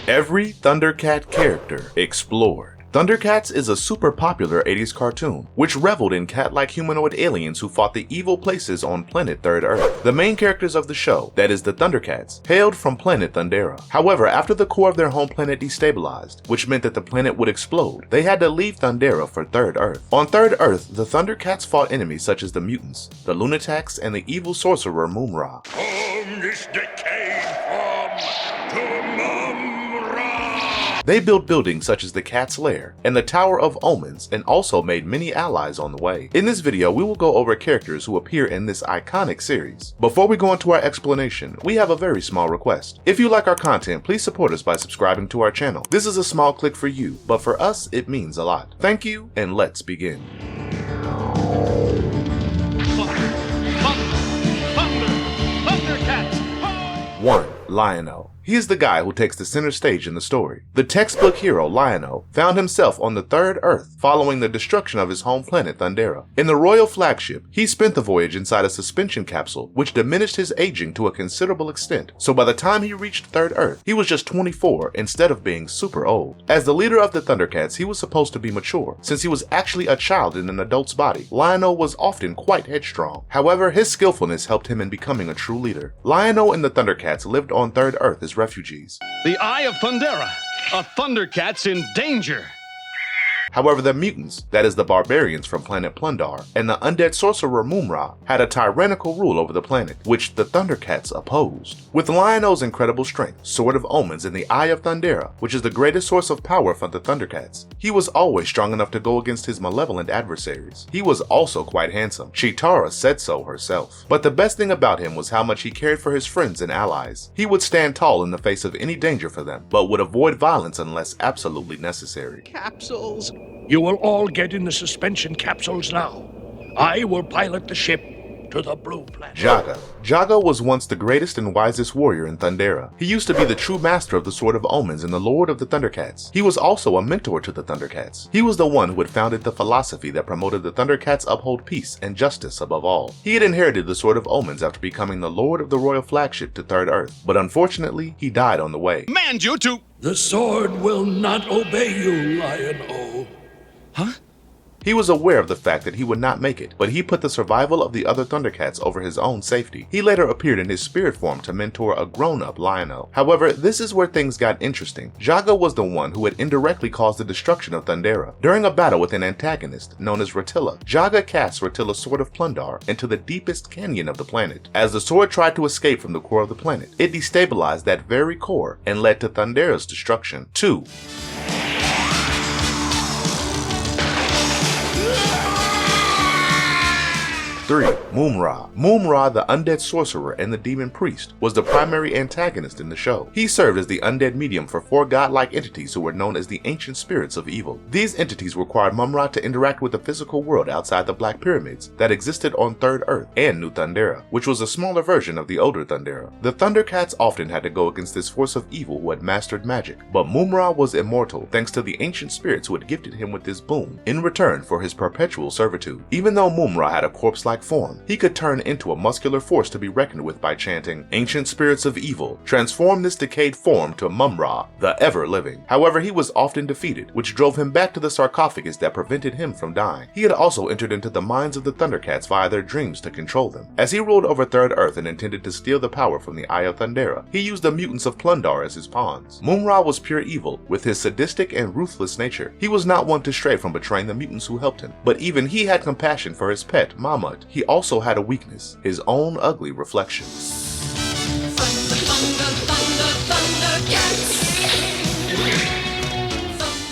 Every ThunderCat character explored. ThunderCats is a super popular 80s cartoon, which reveled in cat-like humanoid aliens who fought the evil places on planet Third Earth. The main characters of the show, that is the ThunderCats, hailed from planet Thundera. However, after the core of their home planet destabilized, which meant that the planet would explode, they had to leave Thundera for Third Earth. On Third Earth, the ThunderCats fought enemies such as the Mutants, the Lunataks, and the evil sorcerer Mumm-Ra. This decayed form to Mumm-Ra. They built buildings such as the Cats Lair and the Tower of Omens, and also made many allies on the way. In this video, we will go over characters who appear in this iconic series. Before we go into our explanation, we have a very small request. If you like our content, please support us by subscribing to our channel. This is a small click for you, but for us, it means a lot. Thank you, and let's begin. ThunderCats! 1. Lynx-O. He is the guy who takes the center stage in the story. The textbook hero, Lynx-O, found himself on the Third Earth following the destruction of his home planet Thundera. In the royal flagship, he spent the voyage inside a suspension capsule, which diminished his aging to a considerable extent, so by the time he reached Third Earth, he was just 24 instead of being super old. As the leader of the ThunderCats, he was supposed to be mature, since he was actually a child in an adult's body. Lynx-O was often quite headstrong. However, his skillfulness helped him in becoming a true leader. Lynx-O and the ThunderCats lived on Third Earth as refugees. The Eye of Thundera, a ThunderCat's in danger. However, the Mutants, that is the barbarians from planet Plundar, and the undead sorcerer Mumm-Ra had a tyrannical rule over the planet, which the ThunderCats opposed. With Lynx-O's incredible strength, Sword of Omens, and the Eye of Thundera, which is the greatest source of power for the ThunderCats, he was always strong enough to go against his malevolent adversaries. He was also quite handsome. Cheetara said so herself. But the best thing about him was how much he cared for his friends and allies. He would stand tall in the face of any danger for them, but would avoid violence unless absolutely necessary. Capsules. You will all get in the suspension capsules now. I will pilot the ship to the blue planet. Jaga. Jaga was once the greatest and wisest warrior in Thundera. He used to be the true master of the Sword of Omens and the Lord of the ThunderCats. He was also a mentor to the ThunderCats. He was the one who had founded the philosophy that promoted the ThunderCats uphold peace and justice above all. He had inherited the Sword of Omens after becoming the Lord of the royal flagship to Third Earth, but unfortunately, he died on the way. Command you to... The sword will not obey you, Lynx-O. Huh? He was aware of the fact that he would not make it, but he put the survival of the other ThunderCats over his own safety. He later appeared in his spirit form to mentor a grown-up Lynx-O. However, this is where things got interesting. Jaga was the one who had indirectly caused the destruction of Thundera. During a battle with an antagonist known as Rattilla, Jaga cast Rattilla's Sword of Plundar into the deepest canyon of the planet. As the sword tried to escape from the core of the planet, it destabilized that very core and led to Thundera's destruction. 2. 3. Mumm-Ra. Mumm-Ra, the undead sorcerer and the demon priest, was the primary antagonist in the show. He served as the undead medium for 4 godlike entities who were known as the ancient spirits of evil. These entities required Mumm-Ra to interact with the physical world outside the Black Pyramids that existed on Third Earth and New Thundera, which was a smaller version of the older Thundera. The ThunderCats often had to go against this force of evil who had mastered magic, but Mumm-Ra was immortal thanks to the ancient spirits who had gifted him with this boon in return for his perpetual servitude. Even though Mumm-Ra had a corpse-like form, he could turn into a muscular force to be reckoned with by chanting, "Ancient spirits of evil, transform this decayed form to Mumm-Ra, the ever-living." However, he was often defeated, which drove him back to the sarcophagus that prevented him from dying. He had also entered into the minds of the ThunderCats via their dreams to control them. As he ruled over Third Earth and intended to steal the power from the Eye of Thundera, he used the Mutants of Plundar as his pawns. Mumm-Ra was pure evil, with his sadistic and ruthless nature. He was not one to stray from betraying the mutants who helped him, but even he had compassion for his pet, Ma-Mutt. He also had a weakness, his own ugly reflection.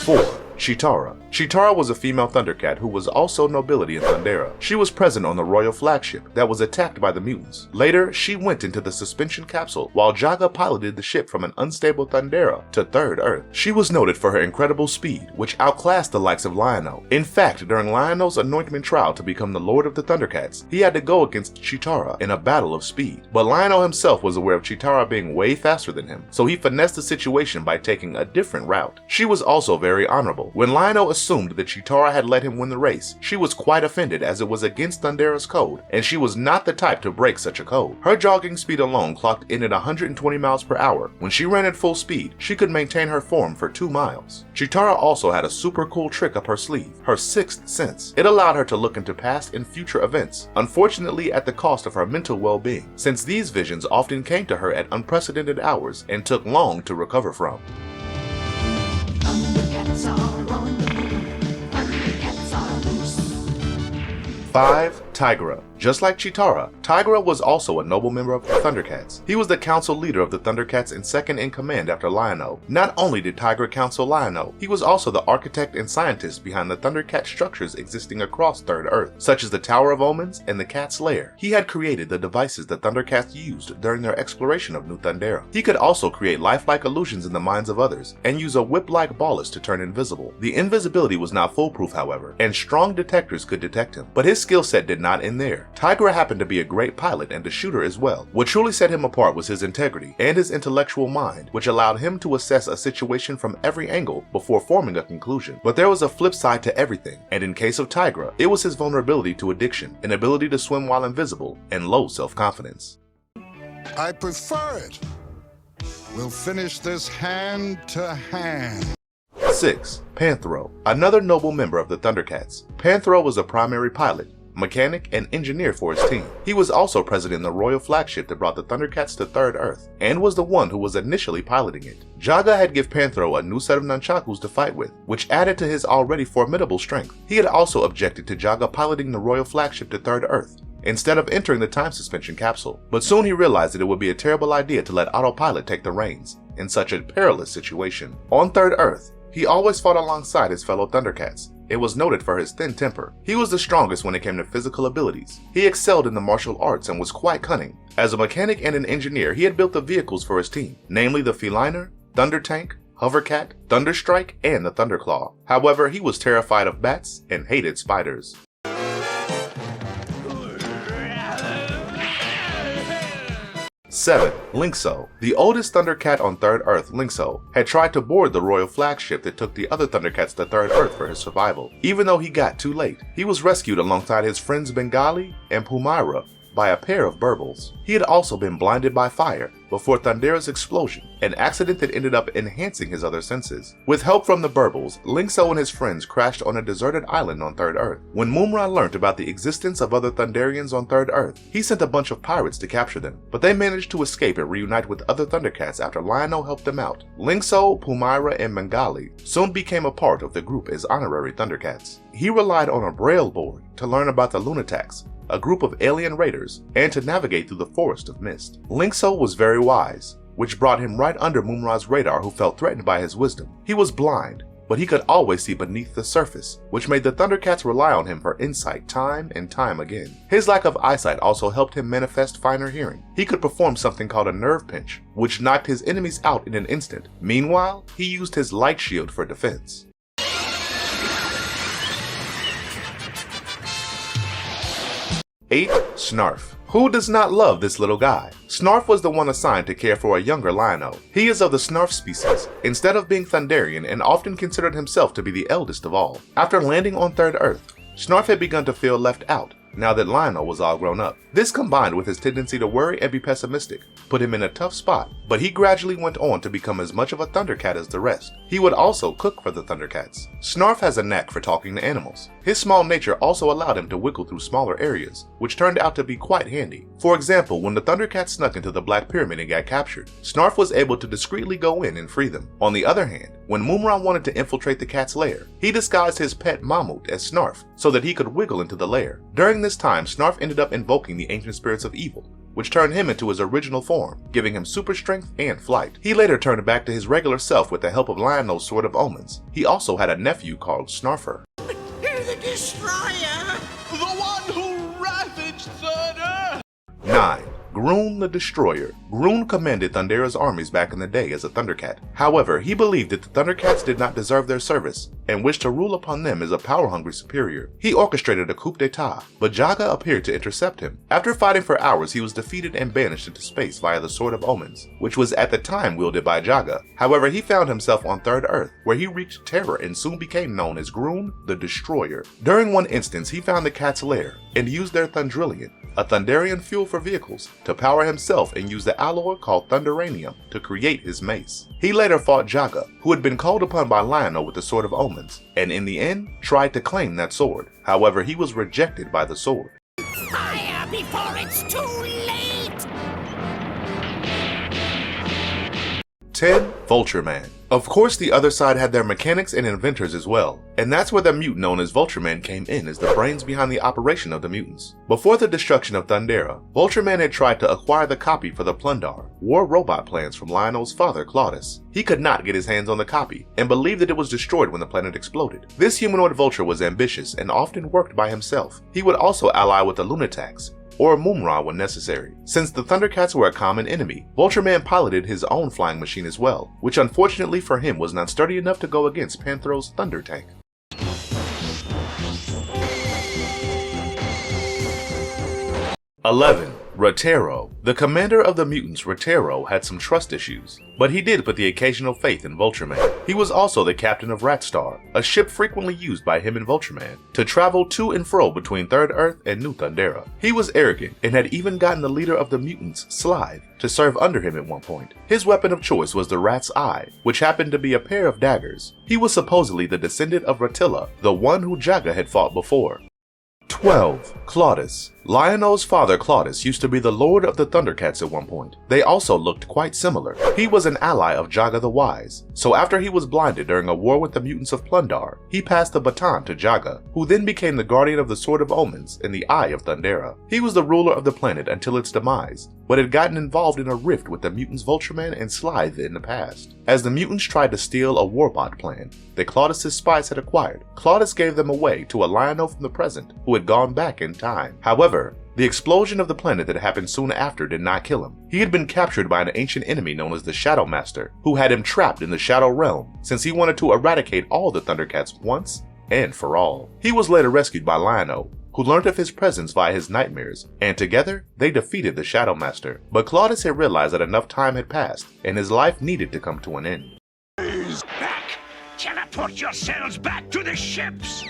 4. Cheetara. Cheetara was a female ThunderCat who was also nobility in Thundera. She was present on the royal flagship that was attacked by the mutants. Later, she went into the suspension capsule while Jaga piloted the ship from an unstable Thundera to Third Earth. She was noted for her incredible speed, which outclassed the likes of Lynx-O. In fact, during Lynx-O's anointment trial to become the Lord of the ThunderCats, he had to go against Cheetara in a battle of speed. But Lynx-O himself was aware of Cheetara being way faster than him, so he finessed the situation by taking a different route. She was also very honorable. When Lynx-O assumed that Cheetara had let him win the race, she was quite offended as it was against Thundera's code, and she was not the type to break such a code. Her jogging speed alone clocked in at 120 miles per hour. When she ran at full speed, she could maintain her form for 2 miles. Cheetara also had a super cool trick up her sleeve, her sixth sense. It allowed her to look into past and future events, unfortunately at the cost of her mental well-being, since these visions often came to her at unprecedented hours and took long to recover from. ThunderCats are on the move. ThunderCats are loose. 5. Tygra. Just like Cheetara, Tygra was also a noble member of the ThunderCats. He was the council leader of the ThunderCats and second in command after Lynx-O. Not only did Tygra counsel Lynx-O, he was also the architect and scientist behind the ThunderCat structures existing across Third Earth, such as the Tower of Omens and the Cats Lair. He had created the devices the ThunderCats used during their exploration of New Thundera. He could also create lifelike illusions in the minds of others, and use a whip-like ballast to turn invisible. The invisibility was not foolproof, however, and strong detectors could detect him. But his skill set did not end there. Tygra happened to be a great pilot and a shooter as well. What truly set him apart was his integrity and his intellectual mind, which allowed him to assess a situation from every angle before forming a conclusion. But there was a flip side to everything, and in case of Tygra, it was his vulnerability to addiction, inability to swim while invisible, and low self-confidence. I prefer it. We'll finish this hand to hand. 6. Panthro. Another noble member of the ThunderCats. Panthro was a primary pilot, mechanic, and engineer for his team. He was also present in the royal flagship that brought the ThunderCats to Third Earth, and was the one who was initially piloting it. Jaga had given Panthro a new set of nunchakus to fight with, which added to his already formidable strength. He had also objected to Jaga piloting the royal flagship to Third Earth, instead of entering the time suspension capsule, but soon he realized that it would be a terrible idea to let autopilot take the reins in such a perilous situation. On Third Earth, he always fought alongside his fellow ThunderCats. It was noted for his thin temper. He was the strongest when it came to physical abilities. He excelled in the martial arts and was quite cunning. As a mechanic and an engineer, he had built the vehicles for his team, namely the Feliner, Thunder Tank, Hovercat, Thunderstrike, and the Thunderclaw. However, he was terrified of bats and hated spiders. 7. Lynx-O. The oldest ThunderCat on Third Earth, Lynx-O, had tried to board the royal flagship that took the other ThunderCats to Third Earth for his survival. Even though he got too late, he was rescued alongside his friends Bengali and Pumyra by a pair of burbles. He had also been blinded by fire before Thundera's explosion, an accident that ended up enhancing his other senses. With help from the burbles, Lynx-O and his friends crashed on a deserted island on Third Earth. When Mumm-Ra learned about the existence of other Thunderians on Third Earth, he sent a bunch of pirates to capture them, but they managed to escape and reunite with other ThunderCats after Lynx-O helped them out. Lynx-O, Pumyra, and Bengali soon became a part of the group as honorary ThunderCats. He relied on a braille board to learn about the Lunataks, a group of alien raiders, and to navigate through the forest of mist. Lynx-O was very wise, which brought him right under Mumm-Ra's radar, who felt threatened by his wisdom. He was blind, but he could always see beneath the surface, which made the ThunderCats rely on him for insight time and time again. His lack of eyesight also helped him manifest finer hearing. He could perform something called a nerve pinch, which knocked his enemies out in an instant. Meanwhile, he used his light shield for defense. 8. Snarf. Who does not love this little guy? Snarf was the one assigned to care for a younger Lynx-O. He is of the Snarf species, instead of being Thunderian, and often considered himself to be the eldest of all. After landing on Third Earth, Snarf had begun to feel left out now that Lynx-O was all grown up. This, combined with his tendency to worry and be pessimistic, put him in a tough spot, but he gradually went on to become as much of a ThunderCat as the rest. He would also cook for the ThunderCats. Snarf has a knack for talking to animals. His small nature also allowed him to wiggle through smaller areas, which turned out to be quite handy. For example, when the ThunderCats snuck into the Black Pyramid and got captured, Snarf was able to discreetly go in and free them. On the other hand, when Mumm-Ra wanted to infiltrate the Cats Lair, he disguised his pet Ma-Mutt as Snarf so that he could wiggle into the lair. During this time, Snarf ended up invoking the ancient spirits of evil, which turned him into his original form, giving him super strength and flight. He later turned back to his regular self with the help of Lionel's Sword of Omens. He also had a nephew called Snarfer. The Destroyer! The one who ravaged Third Earth! 9. Grune the Destroyer. Grune commanded Thundera's armies back in the day as a ThunderCat. However, he believed that the ThunderCats did not deserve their service and wished to rule upon them as a power-hungry superior. He orchestrated a coup d'etat, but Jaga appeared to intercept him. After fighting for hours, he was defeated and banished into space via the Sword of Omens, which was at the time wielded by Jaga. However, he found himself on Third Earth, where he wreaked terror and soon became known as Grune the Destroyer. During one instance, he found the Cats Lair and used their Thundrillion, a Thunderian fuel for vehicles, to power himself and use the alloy called Thunderanium to create his mace. He later fought Jaga, who had been called upon by Lynx-O with the Sword of Omens, and in the end, tried to claim that sword. However, he was rejected by the sword. Fire before it's too late! 10. Vultureman. Of course, the other side had their mechanics and inventors as well, and that's where the mutant known as Vultureman came in as the brains behind the operation of the mutants. Before the destruction of Thundera, Vultureman had tried to acquire the copy for the Plundar, war robot plans from Lynx-O's father, Claudus. He could not get his hands on the copy, and believed that it was destroyed when the planet exploded. This humanoid vulture was ambitious and often worked by himself. He would also ally with the Lunataks, or Mumm-Ra when necessary. Since the ThunderCats were a common enemy, Vultureman piloted his own flying machine as well, which unfortunately for him was not sturdy enough to go against Panthro's Thunder Tank. 11. Ratar-O. The commander of the mutants, Ratar-O, had some trust issues, but he did put the occasional faith in Vultureman. He was also the captain of Ratar-O, a ship frequently used by him and Vultureman to travel to and fro between Third Earth and New Thundera. He was arrogant and had even gotten the leader of the mutants, Slithe, to serve under him at one point. His weapon of choice was the Rat's Eye, which happened to be a pair of daggers. He was supposedly the descendant of Ratilla, the one who Jaga had fought before. 12. Claudus. Lynx-O's father Claudus used to be the lord of the ThunderCats at one point. They also looked quite similar. He was an ally of Jaga the Wise, so after he was blinded during a war with the mutants of Plundar, he passed the baton to Jaga, who then became the guardian of the Sword of Omens and the Eye of Thundera. He was the ruler of the planet until its demise, but had gotten involved in a rift with the mutants Vultureman and Slithe in the past. As the mutants tried to steal a warbot plan that Claudus' spies had acquired, Claudus gave them away to a Lynx-O from the present who had gone back in time. However, the explosion of the planet that happened soon after did not kill him. He had been captured by an ancient enemy known as the Shadow Master, who had him trapped in the Shadow Realm since he wanted to eradicate all the ThunderCats once and for all. He was later rescued by Lynx-O, who learned of his presence via his nightmares, and together they defeated the Shadow Master. But Claudus had realized that enough time had passed and his life needed to come to an end. Back! Teleport yourselves back to the ships!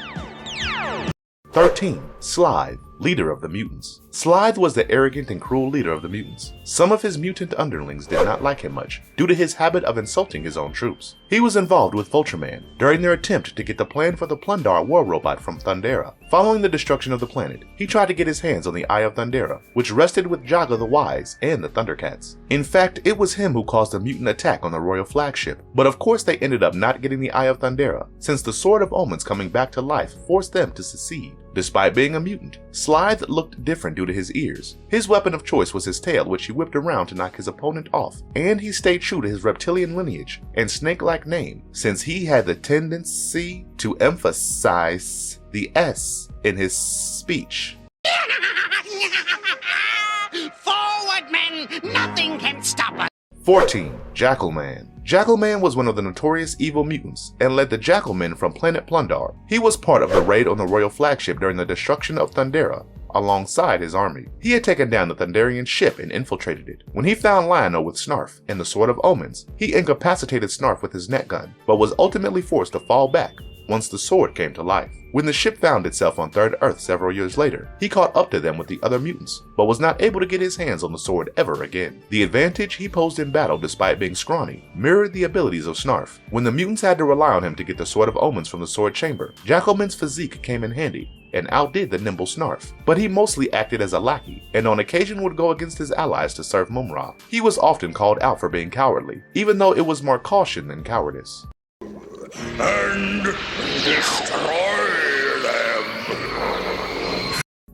13. Slithe, leader of the mutants. Slithe was the arrogant and cruel leader of the mutants. Some of his mutant underlings did not like him much, due to his habit of insulting his own troops. He was involved with Vultureman during their attempt to get the plan for the Plundar war robot from Thundera. Following the destruction of the planet, he tried to get his hands on the Eye of Thundera, which rested with Jaga the Wise and the ThunderCats. In fact, it was him who caused the mutant attack on the royal flagship, but of course they ended up not getting the Eye of Thundera, since the Sword of Omens coming back to life forced them to secede. Despite being a mutant, Slithe looked different due to his ears. His weapon of choice was his tail, which he whipped around to knock his opponent off, and he stayed true to his reptilian lineage and snake-like name, since he had the tendency to emphasize the S in his speech. Forward, men! Nothing can stop us! 14. Jackalman. Jackalman was one of the notorious evil mutants and led the Jackalmen from planet Plundar. He was part of the raid on the royal flagship during the destruction of Thundera, alongside his army. He had taken down the Thunderian ship and infiltrated it. When he found Lynx-O with Snarf and the Sword of Omens, he incapacitated Snarf with his net gun, but was ultimately forced to fall back once the sword came to life. When the ship found itself on Third Earth several years later, he caught up to them with the other mutants, but was not able to get his hands on the sword ever again. The advantage he posed in battle despite being scrawny mirrored the abilities of Snarf. When the mutants had to rely on him to get the Sword of Omens from the sword chamber, Jackalman's physique came in handy and outdid the nimble Snarf, but he mostly acted as a lackey, and on occasion would go against his allies to serve Mumm-Ra. He was often called out for being cowardly, even though it was more caution than cowardice. And destroy them.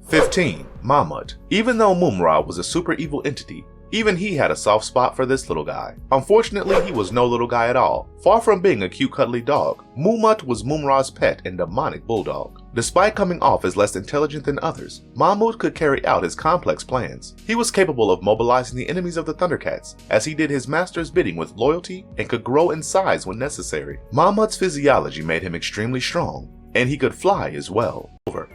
15. Ma-Mutt. Even though Mumm-Ra was a super evil entity, even he had a soft spot for this little guy. Unfortunately, he was no little guy at all. Far from being a cute cuddly dog, Ma-Mutt was Mumm-Ra's pet and demonic bulldog. Despite coming off as less intelligent than others, Ma-Mutt could carry out his complex plans. He was capable of mobilizing the enemies of the ThunderCats, as he did his master's bidding with loyalty and could grow in size when necessary. Ma-Mutt's physiology made him extremely strong, and he could fly as well.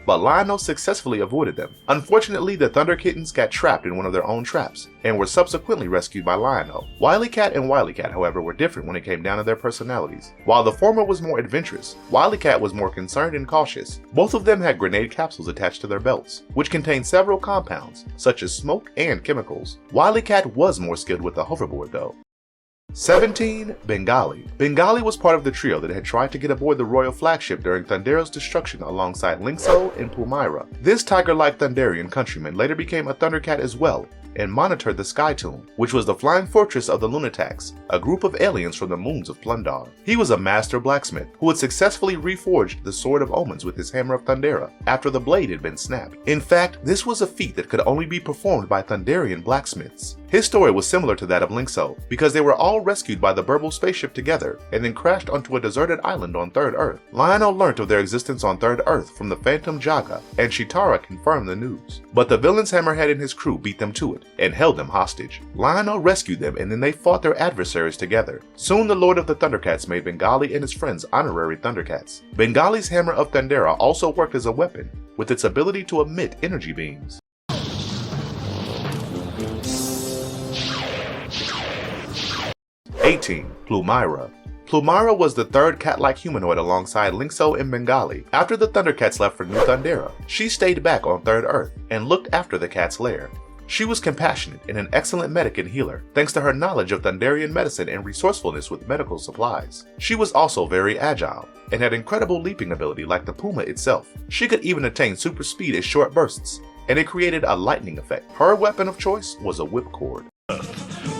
But Lynx-O successfully avoided them. Unfortunately, the Thunder Kittens got trapped in one of their own traps, and were subsequently rescued by Lynx-O. WilyKit and WilyKat, however, were different when it came down to their personalities. While the former was more adventurous, WilyKat was more concerned and cautious. Both of them had grenade capsules attached to their belts, which contained several compounds, such as smoke and chemicals. WilyKat was more skilled with the hoverboard though. 17. Bengali. Bengali was part of the trio that had tried to get aboard the royal flagship during Thundera's destruction alongside Lynx-O and Pumyra. This tiger-like Thunderian countryman later became a ThunderCat as well, and monitored the Sky Tomb, which was the flying fortress of the Lunataks, a group of aliens from the moons of Plundar. He was a master blacksmith who had successfully reforged the Sword of Omens with his hammer of Thundera after the blade had been snapped. In fact, this was a feat that could only be performed by Thunderian blacksmiths. His story was similar to that of Lynx-O, because they were all rescued by the Burble spaceship together and then crashed onto a deserted island on Third Earth. Lynx-O learnt of their existence on Third Earth from the Phantom Jaga, and Cheetara confirmed the news. But the villain's hammerhead and his crew beat them to it and held them hostage. Lynx-O rescued them, and then they fought their adversaries together. Soon the Lord of the ThunderCats made Bengali and his friends honorary ThunderCats. Bengali's hammer of Thundera also worked as a weapon, with its ability to emit energy beams. 18. Pumyra. Pumyra was the third cat-like humanoid alongside Lynx-O and Bengali. After the ThunderCats left for New Thundera, she stayed back on Third Earth and looked after the Cats Lair. She was compassionate and an excellent medic and healer, thanks to her knowledge of Thunderian medicine and resourcefulness with medical supplies. She was also very agile, and had incredible leaping ability like the puma itself. She could even attain super speed at short bursts, and it created a lightning effect. Her weapon of choice was a whipcord.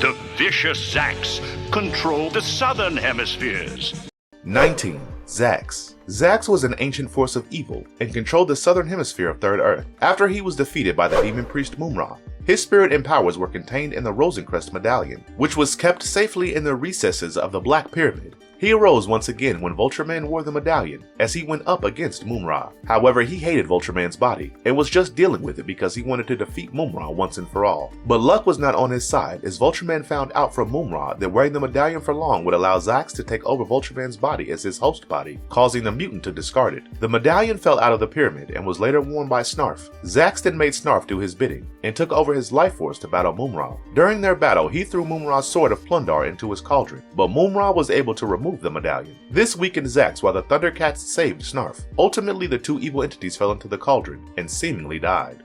The vicious Zaxx controlled the southern hemispheres. 19. Zaxx. Zaxx was an ancient force of evil and controlled the southern hemisphere of Third Earth. After he was defeated by the demon priest Mumm-Ra, his spirit and powers were contained in the Rosencrest medallion, which was kept safely in the recesses of the Black Pyramid. He arose once again when Vultureman wore the medallion, as he went up against Mumm-Ra. However, he hated Vultureman's body, and was just dealing with it because he wanted to defeat Mumm-Ra once and for all. But luck was not on his side, as Vultureman found out from Mumm-Ra that wearing the medallion for long would allow Zaxx to take over Vultureman's body as his host body, causing the mutant to discard it. The medallion fell out of the pyramid and was later worn by Snarf. Zaxx then made Snarf do his bidding, and took over his life force to battle Mumm-Ra. During their battle, he threw Mumm-Ra's sword of Plundar into his cauldron, but Mumm-Ra was able to remove the medallion. This weakened Zaxx while the ThunderCats saved Snarf. Ultimately, the two evil entities fell into the cauldron and seemingly died.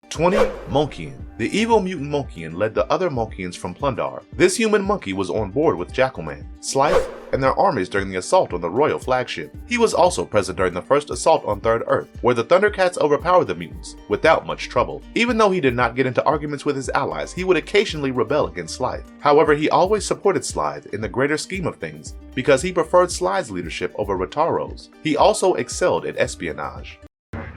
20. Monkian. The evil mutant Monkian led the other Monkians from Plundar. This human monkey was on board with Jackalman, Slithe, and their armies during the assault on the royal flagship. He was also present during the first assault on Third Earth, where the ThunderCats overpowered the mutants without much trouble. Even though he did not get into arguments with his allies, he would occasionally rebel against Slithe. However, he always supported Slithe in the greater scheme of things, because he preferred Slithe's leadership over Ratar-O's. He also excelled at espionage.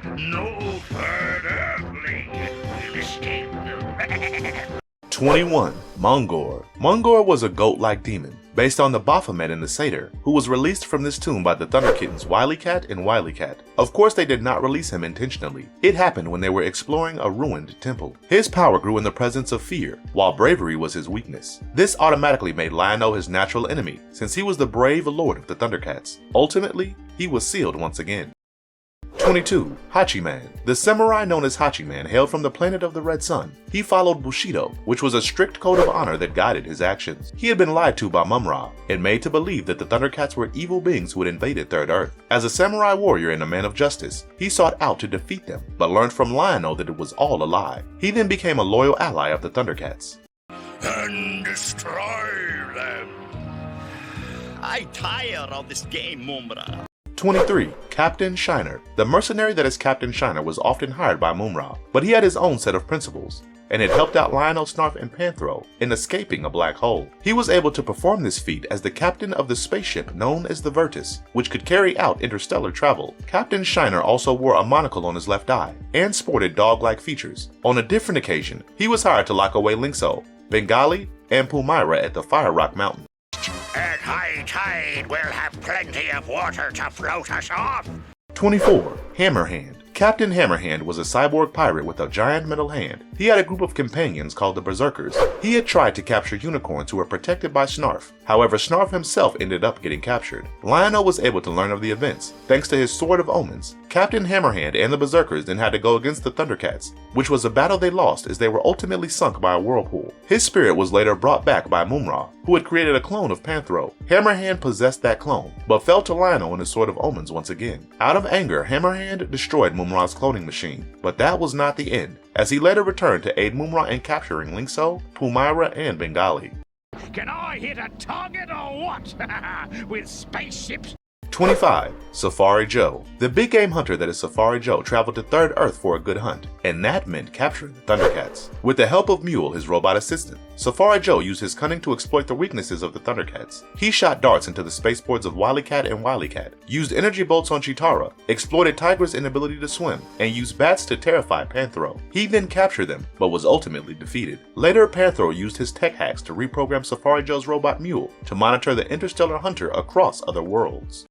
No further link will escape the wrath. 21. Mongor. Mongor was a goat-like demon, based on the Baphomet in the Satyr, who was released from this tomb by the Thunder Kittens WilyKit and WilyKat. Of course, they did not release him intentionally. It happened when they were exploring a ruined temple. His power grew in the presence of fear, while bravery was his weakness. This automatically made Lynx-O his natural enemy, since he was the brave lord of the ThunderCats. Ultimately, he was sealed once again. 22. Hachiman. The samurai known as Hachiman hailed from the planet of the Red Sun. He followed Bushido, which was a strict code of honor that guided his actions. He had been lied to by Mumm-Ra and made to believe that the ThunderCats were evil beings who had invaded Third Earth. As a samurai warrior and a man of justice, he sought out to defeat them, but learned from Lynx-O that it was all a lie. He then became a loyal ally of the ThunderCats. And destroy them. I tire of this game, Mumm-Ra. 23. Captain Shiner. The mercenary that is Captain Shiner was often hired by Mumm-Ra, but he had his own set of principles, and had helped out Lynx-O, Snarf, and Panthro in escaping a black hole. He was able to perform this feat as the captain of the spaceship known as the Virtus, which could carry out interstellar travel. Captain Shiner also wore a monocle on his left eye, and sported dog-like features. On a different occasion, he was hired to lock away Lynx-O, Bengali, and Pumyra at the Fire Rock Mountain. At high tide, we'll have plenty of water to float us off. 24. Hammerhand. Captain Hammerhand was a cyborg pirate with a giant metal hand. He had a group of companions called the Berserkers. He had tried to capture unicorns who were protected by Snarf. However, Snarf himself ended up getting captured. Lynx-O was able to learn of the events, thanks to his Sword of Omens. Captain Hammerhand and the Berserkers then had to go against the ThunderCats, which was a battle they lost as they were ultimately sunk by a whirlpool. His spirit was later brought back by Mumm-Ra, who had created a clone of Panthro. Hammerhand possessed that clone, but fell to Lynx-O and his Sword of Omens once again. Out of anger, Hammerhand destroyed Mumm-Ra's cloning machine, but that was not the end, as he later returned to aid Mumm-Ra in capturing Lynx-O, Pumyra, and Bengali. Can I hit a target or what? With spaceships? 25. Safari Joe. The big game hunter that is Safari Joe traveled to Third Earth for a good hunt, and that meant capturing the ThunderCats. With the help of Mule, his robot assistant, Safari Joe used his cunning to exploit the weaknesses of the ThunderCats. He shot darts into the spaceports of WilyKit and WilyKat, used energy bolts on Cheetara, exploited Tygra's inability to swim, and used bats to terrify Panthro. He then captured them, but was ultimately defeated. Later, Panthro used his tech hacks to reprogram Safari Joe's robot Mule to monitor the interstellar hunter across other worlds.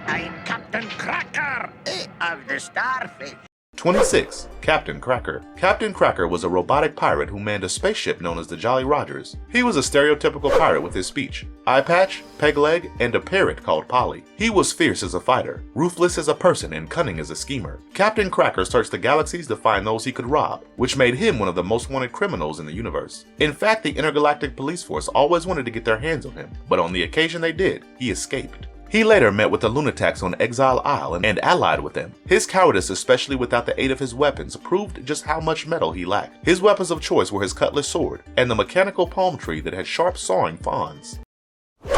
I'm Captain Cracker of the Starfish. 26. Captain Cracker. Captain Cracker was a robotic pirate who manned a spaceship known as the Jolly Rogers. He was a stereotypical pirate with his speech, eye patch, peg leg, and a parrot called Polly. He was fierce as a fighter, ruthless as a person, and cunning as a schemer. Captain Cracker searched the galaxies to find those he could rob, which made him one of the most wanted criminals in the universe. In fact, the Intergalactic Police Force always wanted to get their hands on him, but on the occasion they did, he escaped. He later met with the Lunataks on Exile Isle and allied with them. His cowardice, especially without the aid of his weapons, proved just how much metal he lacked. His weapons of choice were his cutlass sword and the mechanical palm tree that had sharp sawing fronds.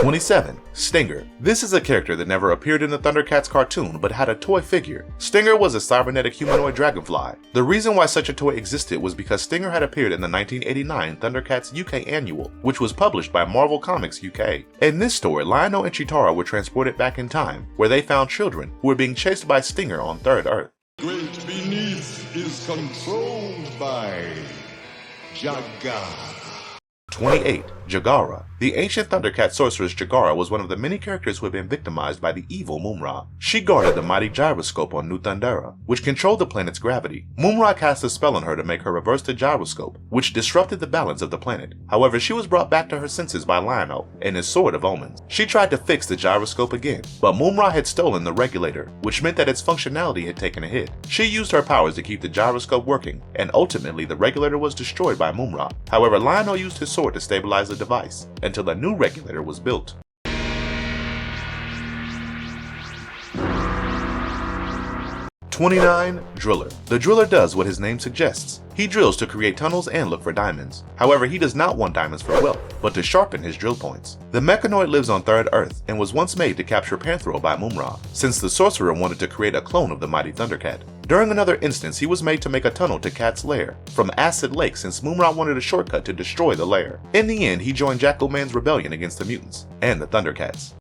27. Stinger. This is a character that never appeared in the ThunderCats cartoon but had a toy figure. Stinger was a cybernetic humanoid dragonfly. The reason why such a toy existed was because Stinger had appeared in the 1989 ThunderCats UK Annual, which was published by Marvel Comics UK. In this story, Lynx-O and Cheetara were transported back in time, where they found children who were being chased by Stinger on Third Earth. Great beneath is controlled by Jaga. 28. Jaga. The ancient ThunderCat sorceress Jaga was one of the many characters who had been victimized by the evil Mumm-Ra. She guarded the mighty gyroscope on New Thundera, which controlled the planet's gravity. Mumm-Ra cast a spell on her to make her reverse the gyroscope, which disrupted the balance of the planet. However, she was brought back to her senses by Lynx-O and his Sword of Omens. She tried to fix the gyroscope again, but Mumm-Ra had stolen the regulator, which meant that its functionality had taken a hit. She used her powers to keep the gyroscope working, and ultimately the regulator was destroyed by Mumm-Ra. However, Lynx-O used his sword to stabilize the device until a new regulator was built. 29. Driller. The Driller does what his name suggests. He drills to create tunnels and look for diamonds. However, he does not want diamonds for wealth, but to sharpen his drill points. The mechanoid lives on Third Earth and was once made to capture Panthro by Mumm-Ra, since the sorcerer wanted to create a clone of the mighty ThunderCat. During another instance, he was made to make a tunnel to Cats Lair from Acid Lake since Mumm-Ra wanted a shortcut to destroy the lair. In the end, he joined Jackalman's rebellion against the Mutants and the ThunderCats.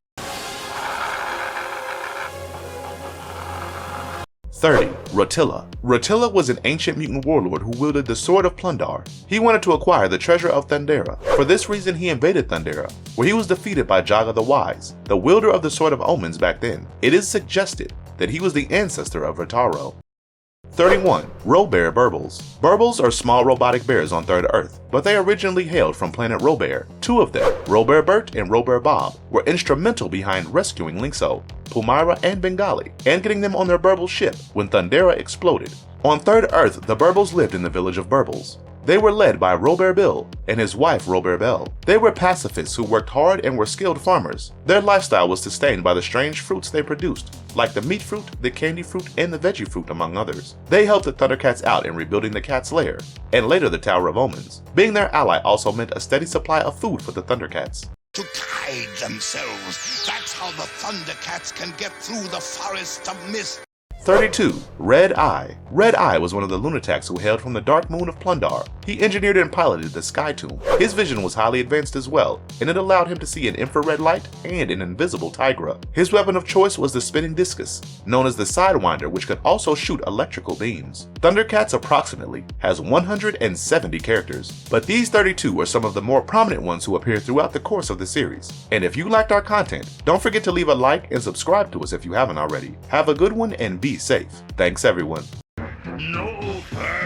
30. Rotilla. Rotilla was an ancient mutant warlord who wielded the Sword of Plundar. He wanted to acquire the treasure of Thundera. For this reason, he invaded Thundera, where he was defeated by Jaga the Wise, the wielder of the Sword of Omens back then. It is suggested that he was the ancestor of Ratar-O. 31. Robear Burbles. Burbles are small robotic bears on Third Earth, but they originally hailed from planet Robear. Two of them, Robear Bert and Robear Bob, were instrumental behind rescuing Lynx-O, Pumyra, and Bengali, and getting them on their Burble ship when Thundera exploded. On Third Earth, the Burbles lived in the village of Burbles. They were led by Robear Bill and his wife Robear Bell. They were pacifists who worked hard and were skilled farmers. Their lifestyle was sustained by the strange fruits they produced, like the meat fruit, the candy fruit, and the veggie fruit, among others. They helped the ThunderCats out in rebuilding the Cats Lair, and later the Tower of Omens. Being their ally also meant a steady supply of food for the ThunderCats. To guide themselves, that's how the ThunderCats can get through the forest of mist. 32. Red Eye. Red Eye was one of the Lunataks who hailed from the dark moon of Plundar. He engineered and piloted the Sky Tomb. His vision was highly advanced as well, and it allowed him to see an infrared light and an invisible Tygra. His weapon of choice was the spinning discus, known as the Sidewinder, which could also shoot electrical beams. ThunderCats approximately has 170 characters, but these 32 are some of the more prominent ones who appear throughout the course of the series. And if you liked our content, don't forget to leave a like and subscribe to us if you haven't already. Have a good one and be safe. Thanks everyone. No further.